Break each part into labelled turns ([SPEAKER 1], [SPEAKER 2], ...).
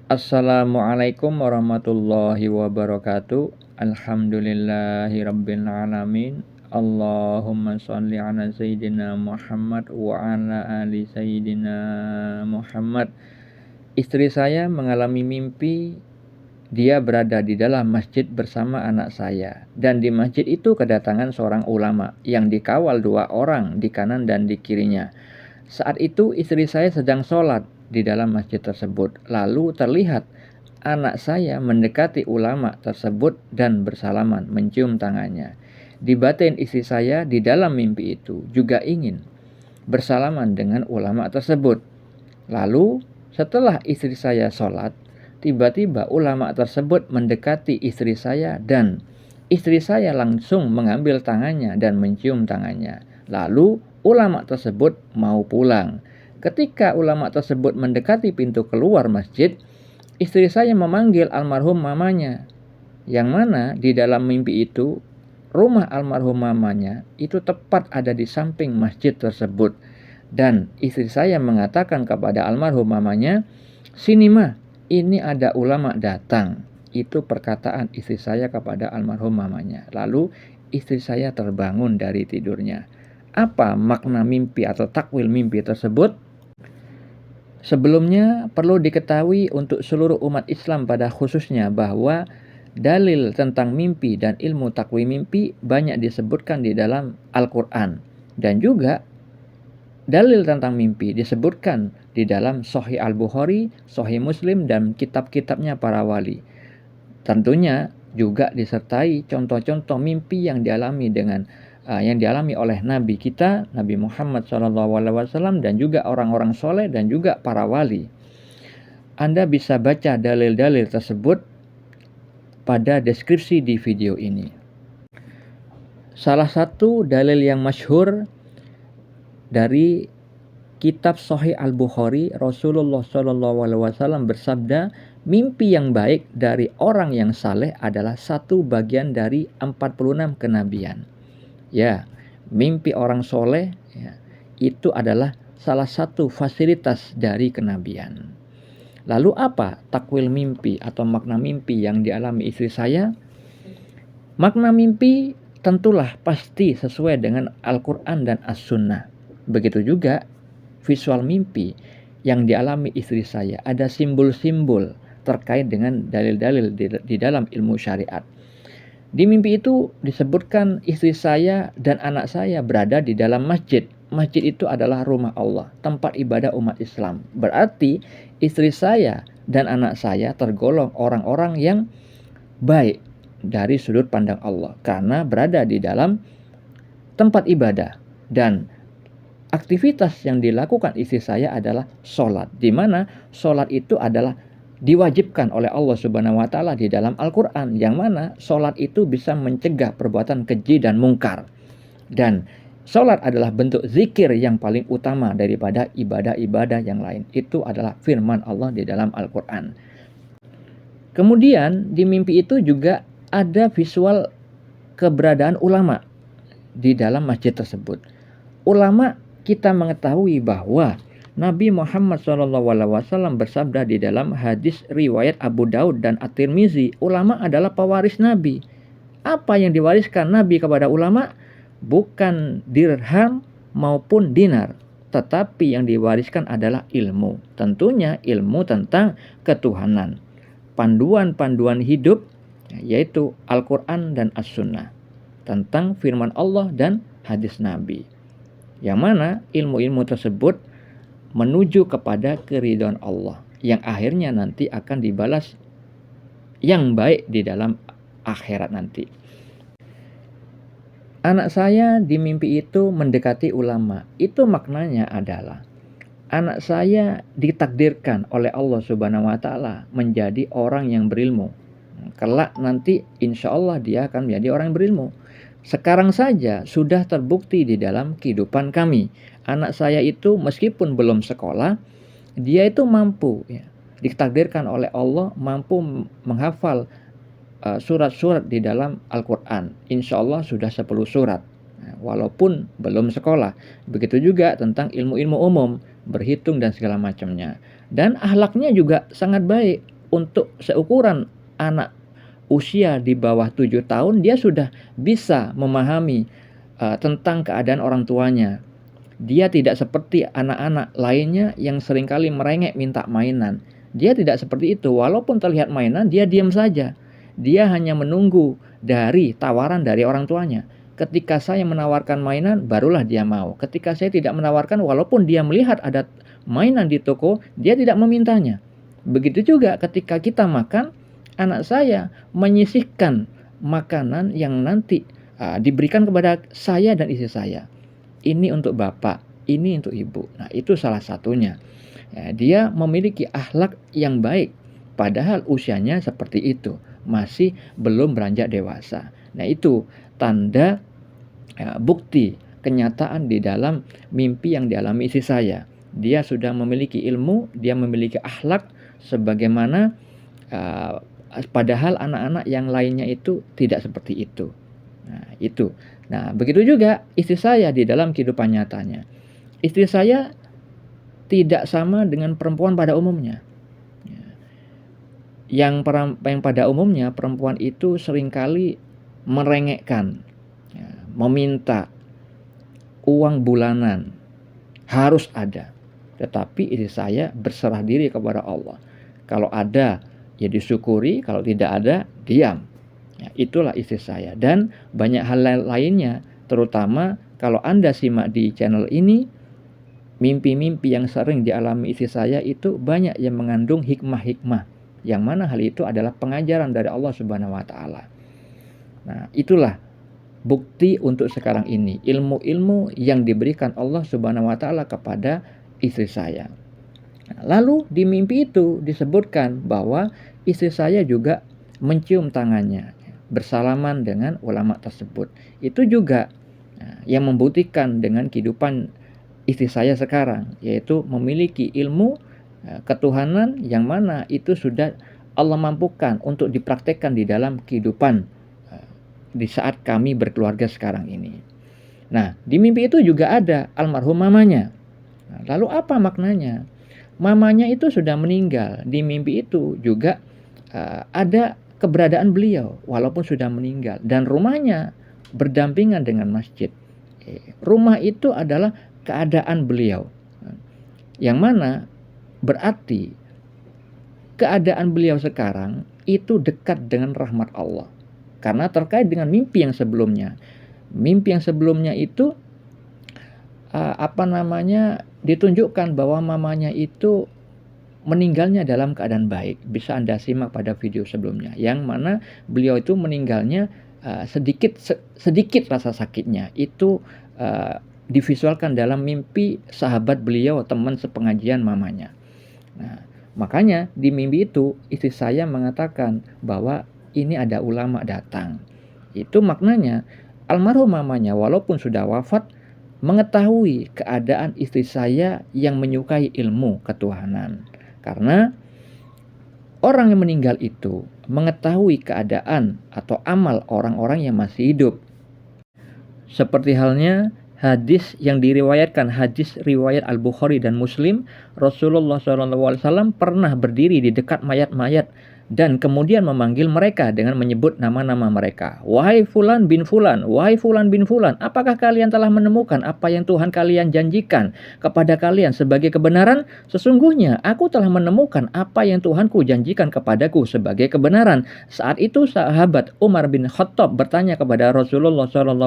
[SPEAKER 1] Assalamualaikum warahmatullahi wabarakatuh. Alhamdulillahirabbil alamin. Allahumma shalli ala sayyidina Muhammad wa ala ali sayyidina Muhammad. Istri saya mengalami mimpi dia berada di dalam masjid bersama anak saya, dan di masjid itu kedatangan seorang ulama yang dikawal 2 orang di kanan dan di kirinya. Saat itu istri saya sedang sholat di dalam masjid tersebut. Lalu terlihat anak saya mendekati ulama tersebut dan bersalaman, mencium tangannya. Di batin istri saya di dalam mimpi itu juga ingin bersalaman dengan ulama tersebut. Lalu setelah istri saya sholat, tiba-tiba ulama tersebut mendekati istri saya dan istri saya langsung mengambil tangannya dan mencium tangannya. Lalu ulama tersebut mau pulang. Ketika ulama tersebut mendekati pintu keluar masjid, istri saya memanggil almarhum mamanya. Yang mana di dalam mimpi itu, rumah almarhum mamanya itu tepat ada di samping masjid tersebut. Dan istri saya mengatakan kepada almarhum mamanya, "Sini mah, ini ada ulama datang." Itu perkataan istri saya kepada almarhum mamanya. Lalu istri saya terbangun dari tidurnya. Apa makna mimpi atau takwil mimpi tersebut? Sebelumnya perlu diketahui untuk seluruh umat Islam pada khususnya bahwa dalil tentang mimpi dan ilmu takwil mimpi banyak disebutkan di dalam Al-Quran. Dan juga dalil tentang mimpi disebutkan di dalam Sahih Al-Bukhari, Sahih Muslim, dan kitab-kitabnya para wali. Tentunya juga disertai contoh-contoh mimpi yang dialami oleh Nabi kita, Nabi Muhammad SAW, dan juga orang-orang soleh dan juga para wali. Anda bisa baca dalil-dalil tersebut pada deskripsi di video ini. Salah satu dalil yang masyhur dari kitab Sahih Al-Bukhari, Rasulullah SAW bersabda, mimpi yang baik dari orang yang saleh adalah satu bagian dari 46 kenabian. Ya, mimpi orang soleh ya, itu adalah salah satu fasilitas dari kenabian. Lalu apa takwil mimpi atau makna mimpi yang dialami istri saya? Makna mimpi tentulah pasti sesuai dengan Al-Quran dan As-Sunnah. Begitu juga visual mimpi yang dialami istri saya, ada simbol-simbol terkait dengan dalil-dalil di dalam ilmu syariat. Di mimpi itu disebutkan istri saya dan anak saya berada di dalam masjid. Masjid itu adalah rumah Allah, tempat ibadah umat Islam. Berarti istri saya dan anak saya tergolong orang-orang yang baik dari sudut pandang Allah karena berada di dalam tempat ibadah. Dan aktivitas yang dilakukan istri saya adalah sholat, di mana sholat itu adalah diwajibkan oleh Allah Subhanahu wa Ta'ala di dalam Al-Quran, yang mana sholat itu bisa mencegah perbuatan keji dan mungkar. Dan sholat adalah bentuk zikir yang paling utama daripada ibadah-ibadah yang lain. Itu adalah firman Allah di dalam Al-Quran. Kemudian di mimpi itu juga ada visual keberadaan ulama di dalam masjid tersebut. Ulama, kita mengetahui bahwa Nabi Muhammad SAW bersabda di dalam hadis riwayat Abu Daud dan At-Tirmizi, ulama adalah pewaris Nabi. Apa yang diwariskan Nabi kepada ulama? Bukan dirham maupun dinar, tetapi yang diwariskan adalah ilmu. Tentunya ilmu tentang ketuhanan, panduan-panduan hidup, yaitu Al-Quran dan As-Sunnah, tentang firman Allah dan hadis Nabi. Yang mana ilmu-ilmu tersebut menuju kepada keridhaan Allah, yang akhirnya nanti akan dibalas yang baik di dalam akhirat nanti. Anak saya di mimpi itu mendekati ulama. Itu maknanya adalah anak saya ditakdirkan oleh Allah Subhanahu wa Ta'ala menjadi orang yang berilmu. Kelak nanti insya Allah dia akan menjadi orang yang berilmu. Sekarang saja sudah terbukti di dalam kehidupan kami. Anak saya itu meskipun belum sekolah, dia itu mampu ya, ditakdirkan oleh Allah mampu menghafal surat-surat di dalam Al-Quran. Insya Allah sudah 10 surat, walaupun belum sekolah. Begitu juga tentang ilmu-ilmu umum, berhitung dan segala macamnya. Dan akhlaknya juga sangat baik. untuk seukuran anak usia di bawah 7 tahun, dia sudah bisa memahami tentang keadaan orang tuanya. Dia tidak seperti anak-anak lainnya yang seringkali merengek minta mainan. Dia tidak seperti itu, walaupun terlihat mainan, dia diam saja. Dia hanya menunggu dari tawaran dari orang tuanya. Ketika saya menawarkan mainan, barulah dia mau. Ketika saya tidak menawarkan, walaupun dia melihat ada mainan di toko, dia tidak memintanya. Begitu juga ketika kita makan, anak saya menyisihkan makanan yang nanti diberikan kepada saya dan istri saya. Ini untuk bapak, ini untuk ibu. Nah, itu salah satunya. Ya, dia memiliki akhlak yang baik, padahal usianya seperti itu, masih belum beranjak dewasa. Nah, itu tanda bukti kenyataan di dalam mimpi yang dialami istri saya. Dia sudah memiliki ilmu, dia memiliki akhlak sebagaimana padahal anak-anak yang lainnya itu tidak seperti itu. Nah, itu. Nah, begitu juga istri saya di dalam kehidupan nyatanya. Istri saya tidak sama dengan perempuan pada umumnya. Yang pada umumnya perempuan itu seringkali merengekkan, meminta uang bulanan, harus ada. Tetapi istri saya berserah diri kepada Allah. Kalau ada, ya disyukuri, kalau tidak ada, diam. Ya, itulah istri saya. Dan banyak hal lainnya, terutama kalau Anda simak di channel ini, mimpi-mimpi yang sering dialami istri saya itu banyak yang mengandung hikmah-hikmah, yang mana hal itu adalah pengajaran dari Allah Subhanahu wa Ta'ala. Nah, itulah bukti untuk sekarang ini, ilmu-ilmu yang diberikan Allah Subhanahu wa Ta'ala kepada istri saya. Nah, lalu di mimpi itu disebutkan bahwa istri saya juga mencium tangannya, bersalaman dengan ulama tersebut. Itu juga yang membuktikan dengan kehidupan istri saya sekarang, yaitu memiliki ilmu ketuhanan yang mana itu sudah Allah mampukan untuk dipraktekkan di dalam kehidupan di saat kami berkeluarga sekarang ini. Nah, di mimpi itu juga ada almarhum mamanya. Nah, lalu apa maknanya? Mamanya itu sudah meninggal. Di mimpi itu juga ada keberadaan beliau walaupun sudah meninggal, dan rumahnya berdampingan dengan masjid. Rumah itu adalah keadaan beliau, yang mana berarti keadaan beliau sekarang itu dekat dengan rahmat Allah, karena terkait dengan mimpi yang sebelumnya. Mimpi yang sebelumnya itu ditunjukkan bahwa mamanya itu meninggalnya dalam keadaan baik. Bisa Anda simak pada video sebelumnya, yang mana beliau itu meninggalnya sedikit rasa sakitnya itu divisualkan dalam mimpi sahabat beliau, teman sepengajian mamanya. Nah, makanya di mimpi itu istri saya mengatakan bahwa ini ada ulama datang. Itu maknanya almarhum mamanya walaupun sudah wafat mengetahui keadaan istri saya yang menyukai ilmu ketuhanan. Karena orang yang meninggal itu mengetahui keadaan atau amal orang-orang yang masih hidup. Seperti halnya hadis yang diriwayatkan, hadis riwayat Al-Bukhari dan Muslim, Rasulullah SAW pernah berdiri di dekat mayat-mayat dan kemudian memanggil mereka dengan menyebut nama-nama mereka. Wahai fulan bin fulan, wahai fulan bin fulan, apakah kalian telah menemukan apa yang Tuhan kalian janjikan kepada kalian sebagai kebenaran? Sesungguhnya aku telah menemukan apa yang Tuhanku janjikan kepadaku sebagai kebenaran. Saat itu sahabat Umar bin Khattab bertanya kepada Rasulullah SAW,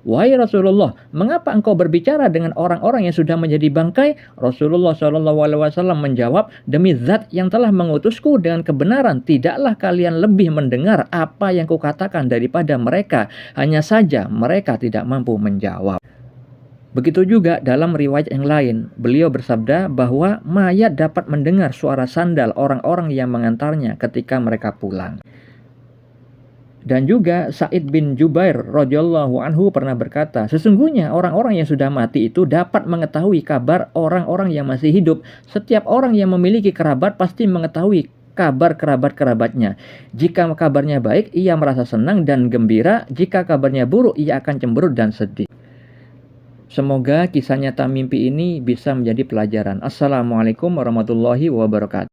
[SPEAKER 1] wahai Rasulullah, mengapa engkau berbicara dengan orang-orang yang sudah menjadi bangkai? Rasulullah SAW menjawab, demi zat yang telah mengutusku dengan kebenaran, tidaklah kalian lebih mendengar apa yang kukatakan daripada mereka. Hanya saja mereka tidak mampu menjawab. Begitu juga dalam riwayat yang lain, beliau bersabda bahwa mayat dapat mendengar suara sandal orang-orang yang mengantarnya ketika mereka pulang. Dan juga Sa'id bin Jubair radhiyallahu anhu pernah berkata, sesungguhnya orang-orang yang sudah mati itu dapat mengetahui kabar orang-orang yang masih hidup. Setiap orang yang memiliki kerabat pasti mengetahui kabar kerabat-kerabatnya. Jika kabarnya baik, ia merasa senang dan gembira. Jika kabarnya buruk, ia akan cemberut dan sedih. Semoga kisah nyata mimpi ini bisa menjadi pelajaran. Assalamualaikum warahmatullahi wabarakatuh.